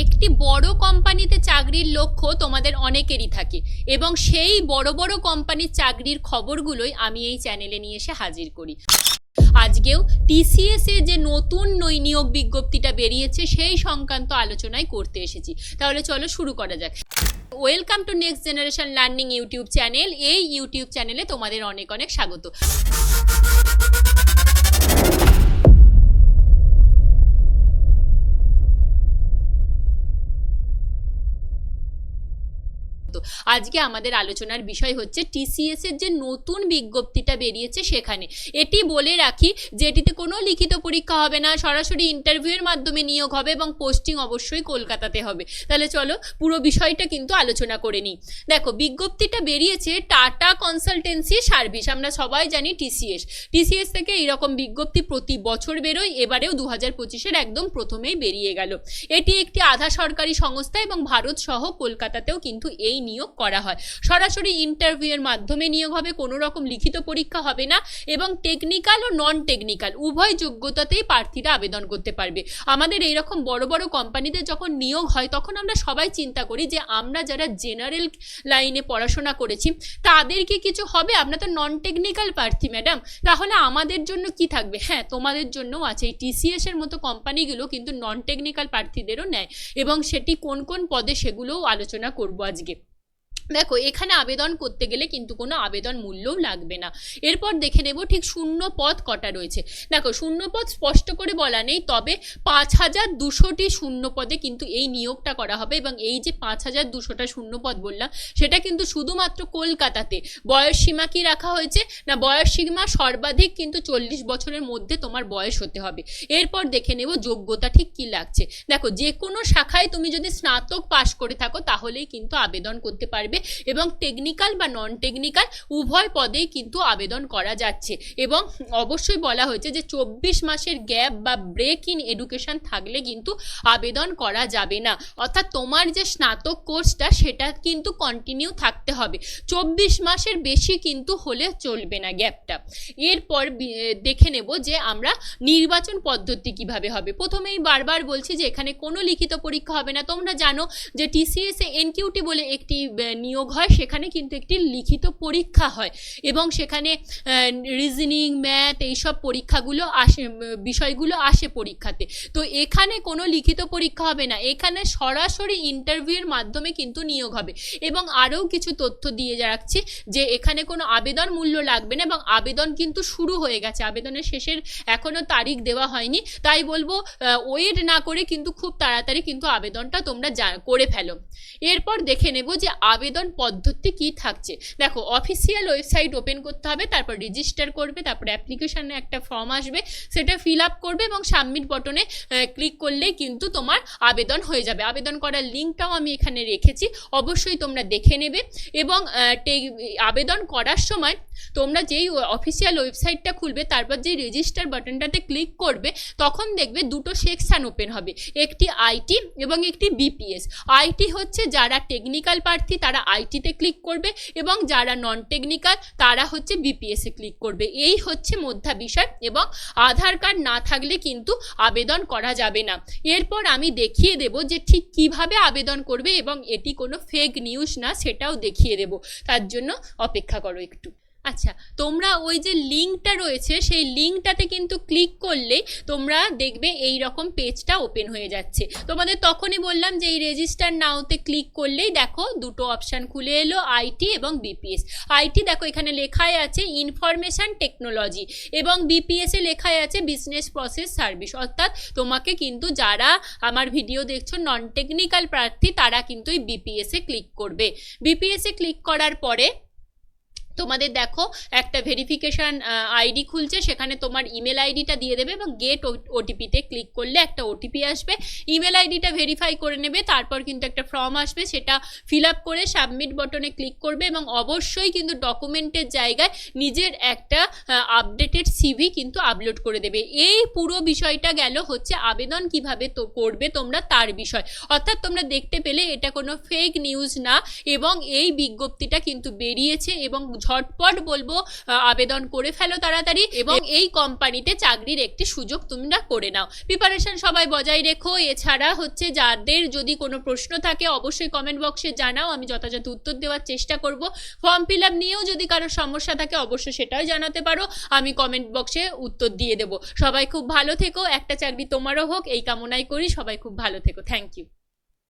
একটি বড় কোম্পানিতে চাকরির লক্ষ্য তোমাদের অনেকেরই থাকে এবং সেই বড় বড় কোম্পানির চাকরির খবরগুলোই আমি এই চ্যানেলে নিয়ে এসে হাজির করি। আজকেও টিসিএস এর যে নতুন নিয়োগ বিজ্ঞপ্তিটা বেরিয়েছে সেই সংক্রান্ত আলোচনায় করতে এসেছি। তাহলে চলো শুরু করা যাক। Welcome to next generation learning YouTube channel. এই ইউটিউব চ্যানেলে তোমাদের অনেক অনেক স্বাগত। আজকে আমাদের আলোচনার বিষয় হচ্ছে টিসিএস এর যে নতুন বিজ্ঞপ্তিটা বেরিয়েছে সেখানে। এটি বলে রাখি যে এটিতে কোনো লিখিত পরীক্ষা হবে না, সরাসরি ইন্টারভিউয়ের মাধ্যমে নিয়োগ হবে এবং পোস্টিং অবশ্যই কলকাতাতে হবে। তাহলে চলো পুরো বিষয়টা কিন্তু আলোচনা করে নিই। দেখো, বিজ্ঞপ্তিটা বেরিয়েছে টাটা কনসালটেন্সি সার্ভিস। আমরা সবাই জানি টিসিএস থেকে এইরকম বিজ্ঞপ্তি প্রতি বছর বেরোয়। এবারেও 2025-এর একদম প্রথমেই বেরিয়ে গেল। এটি একটি আধা সরকারি সংস্থা এবং ভারত সহ কলকাতাতেও কিন্তু এই নিয়োগ করা হয়। সরাসরি ইন্টারভিউয়ের মাধ্যমে নিয়োগ হবে, কোনো রকম লিখিত পরীক্ষা হবে না এবং টেকনিক্যাল ও নন টেকনিক্যাল উভয় যোগ্যতাতেই প্রার্থীরা আবেদন করতে পারবে। আমাদের এইরকম বড় বড় কোম্পানিতে যখন নিয়োগ হয় তখন আমরা সবাই চিন্তা করি যে আমরা যারা জেনারেল লাইনে পড়াশোনা করেছি তাদেরকে কিছু হবে, আমরা তো নন টেকনিক্যাল প্রার্থী ম্যাডাম, তাহলে আমাদের জন্য কি থাকবে? হ্যাঁ, তোমাদের জন্যও আছে। এই টিসিএস এর মতো কোম্পানিগুলো কিন্তু নন টেকনিক্যাল প্রার্থীদেরও নেয় এবং সেটি কোন কোন পদে সেগুলোও আলোচনা করব আজকে। দেখো, এখানে আবেদন করতে গেলে কিন্তু কোনো আবেদন মূল্যও লাগবে না। এরপর দেখে নেব ঠিক শূন্য পদ কটা রয়েছে। দেখো, শূন্য পদ স্পষ্ট করে বলা নেই, তবে 5200টি শূন্য পদে কিন্তু এই নিয়োগটা করা হবে এবং এই যে 5200টা শূন্য পদ বললাম সেটা কিন্তু শুধুমাত্র কলকাতাতে। বয়স সীমা কি রাখা হয়েছে না, বয়স সীমা সর্বাধিক কিন্তু 40 বছরের মধ্যে তোমার বয়স হতে হবে। এরপর দেখে নেব যোগ্যতা ঠিক কি লাগছে। দেখো, যে কোনো শাখায় তুমি যদি স্নাতক পাশ করে থাকো তাহলেই কিন্তু আবেদন করতে পারবে এবং টেকনিক্যাল বা নন টেকনিক্যাল উভয় পদেই কিন্তু আবেদন করা যাচ্ছে। এবং অবশ্যই বলা হয়েছে যে 24 মাসের গ্যাপ বা ব্রেক ইন এডুকেশন থাকলে কিন্তু আবেদন করা যাবে না। অর্থাৎ তোমার যে স্নাতক কোর্সটা সেটা কিন্তু কন্টিনিউ থাকতে হবে, 24 মাসের বেশি কিন্তু হলে চলবে না গ্যাপটা। এরপর দেখে নেব যে আমরা নির্বাচন পদ্ধতি কিভাবে হবে। প্রথমেই বারবার বলছি যে এখানে কোনো লিখিত পরীক্ষা হবে না। তোমরা জানো যে টিসিএস এ এনকিউটি বলে একটি নিয়োগ হয়, সেখানে কিন্তু একটি লিখিত পরীক্ষা হয় এবং সেখানে রিজনিং, ম্যাথ এইসব পরীক্ষাগুলো আসে, বিষয়গুলো আসে পরীক্ষাতে। তো এখানে কোনো লিখিত পরীক্ষা হবে না, এখানে সরাসরি ইন্টারভিউয়ের মাধ্যমে কিন্তু নিয়োগ হবে। এবং আরও কিছু তথ্য দিয়ে রাখছি যে এখানে কোনো আবেদন মূল্য লাগবে না এবং আবেদন কিন্তু শুরু হয়ে গেছে, আবেদনের শেষের এখনও তারিখ দেওয়া হয়নি। তাই বলবো ওয়েট না করে কিন্তু খুব তাড়াতাড়ি কিন্তু আবেদনটা তোমরা করে ফেলো। এরপর দেখে নেব যে আবেদন পদ্ধতি কি থাকছে। দেখো, অফিসিয়াল ওয়েবসাইট ওপেন করতে হবে, তারপর রেজিস্টার করবে, তারপর অ্যাপ্লিকেশনে একটা ফর্ম আসবে, সেটা ফিল আপ করবে এবং সাবমিট বটনে ক্লিক করলেই কিন্তু তোমার আবেদন হয়ে যাবে। আবেদন করার লিঙ্কটাও আমি এখানে রেখেছি, অবশ্যই তোমরা দেখে নেবে। এবং আবেদন করার সময় তোমরা যেই অফিসিয়াল ওয়েবসাইটটা খুলবে তারপর যেই রেজিস্টার বাটনটাতে ক্লিক করবে তখন দেখবে দুটো সেকশন ওপেন হবে, একটি আইটি এবং একটি বিপিএস। আইটি হচ্ছে যারা টেকনিক্যাল প্রার্থী তারা আইটিতে ক্লিক করবে এবং যারা নন টেকনিক্যাল তারা হচ্ছে বিপিএসে ক্লিক করবে। এই হচ্ছে মধ্যা বিষয় এবং আধার কার্ড না থাকলে কিন্তু আবেদন করা যাবে না। এরপর আমি দেখিয়ে দেব যে ঠিক কিভাবে আবেদন করবে এবং এটি কোনো ফেক নিউজ না সেটাও দেখিয়ে দেব, তার জন্য অপেক্ষা করো একটু। আচ্ছা, তোমরা ওই যে লিঙ্কটা রয়েছে সেই লিঙ্কটাতে কিন্তু ক্লিক করলে তোমরা দেখবে এই রকম পেজটা ওপেন হয়ে যাচ্ছে। তোমাদের তখনই বললাম যে এই রেজিস্টার নাওতে ক্লিক করলেই দেখো দুটো অপশান খুলে এলো, আইটি এবং বিপিএস। আইটি দেখো এখানে লেখাই আছে ইনফরমেশন টেকনোলজি এবং বিপিএসে লেখাই আছে বিজনেস প্রসেস সার্ভিস। অর্থাৎ তোমাকে কিন্তু যারা আমার ভিডিও দেখছো নন টেকনিক্যাল প্রার্থী তারা কিন্তু এই বিপিএসে ক্লিক করবে। বিপিএসে ক্লিক করার পরে তোমাদের দেখো একটা ভেরিফিকেশান আইডি খুলছে, সেখানে তোমার ইমেল আইডিটা দিয়ে দেবে এবং গেট ওটিপিতে ক্লিক করলে একটা ওটিপি আসবে। ইমেল আইডিটা ভেরিফাই করে নেবে, তারপর কিন্তু একটা ফর্ম আসবে, সেটা ফিল আপ করে সাবমিট বটনে ক্লিক করবে এবং অবশ্যই কিন্তু ডকুমেন্টের জায়গায় নিজের একটা আপডেটেড সিভি কিন্তু আপলোড করে দেবে। এই পুরো বিষয়টা গেল হচ্ছে আবেদন কিভাবে তো করবে তোমরা তার বিষয়। অর্থাৎ তোমরা দেখতে পেলে এটা কোনো ফেক নিউজ না এবং এই বিজ্ঞপ্তিটা কিন্তু বেরিয়েছে এবং ঝটপট বলবো আবেদন করে ফেলো তাড়াতাড়ি, এবং এই কোম্পানিতে চাকরির একটি সুযোগ তোমরা করে নাও। প্রিপারেশন সবাই বজায় রেখো। এছাড়া হচ্ছে যাদের যদি কোনো প্রশ্ন থাকে অবশ্যই কমেন্ট বক্সে জানাও, আমি যথাযথ উত্তর দেওয়ার চেষ্টা করব। ফর্ম ফিল আপ নিয়েও যদি কারো সমস্যা থাকে অবশ্যই সেটাও জানাতে পারো, আমি কমেন্ট বক্সে উত্তর দিয়ে দেবো। সবাই খুব ভালো থেকো, একটা চাকরি তোমারও হোক এই কামনাই করি। সবাই খুব ভালো থেকো। Thank you.